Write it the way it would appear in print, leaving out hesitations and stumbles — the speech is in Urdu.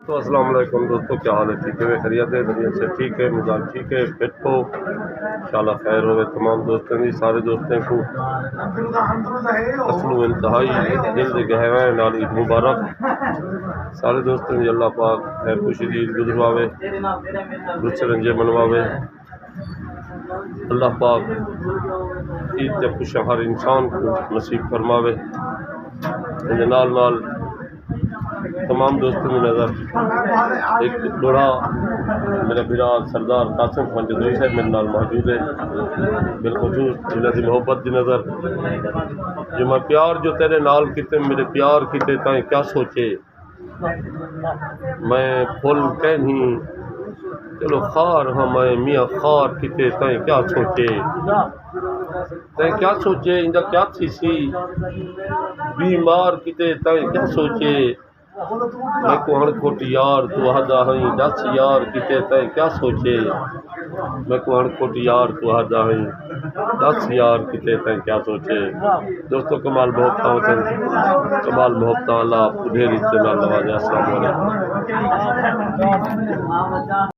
تو السلام علیکم دوستوں، کیا حال ہے؟ ٹھیک ہے؟ خیریت ہے؟ خیریت سے ٹھیک ہے، مزاج ٹھیک ہے، فٹ ہو انشاءاللہ خیر ہوئے تمام دوستوں کی، سارے دوستوں کو اصل و انتہائی دل سے گہرائیں نال عید مبارک سارے دوستوں کی، اللہ پاک خیر خوشی دی عید گزرواوے، رچ رنجے منواوے، اللہ پاک عید تے خوشیاں ہر انسان کو نصیب فرماوے۔ نال تمام دوستوں کی نظر ایک بڑا میرا براد سردار قاسم خان جدوئی صاحب میرے نال موجود ہے، بالخصوص جنہاں دی محبت دی نظر جو میں پیار جو تیرے نال کیتے، میرے پیار کیتے تائیں کیا سوچے، میں پھول کہ نہیں چلو خار ہاں میں میاں خار کیتے تائیں کیا سوچے، تائیں کیا سوچے اندہ کیا تھی سی بیمار کیتے تائیں کیا سوچے، میں کو ہن کھوٹ یار تو ہدا ہائیں دس یار کیتے تائیں کیا سوچے، میں کو ہن کھوٹ یار تو ہدا ہائیں دس یار کیتے تائیں کیا سوچے۔ دوستو کمال محبتاں ہوتے کمال محبتاں اللہ آپ کو ڈھیر عزت نال نوازے۔ السلام علیکم۔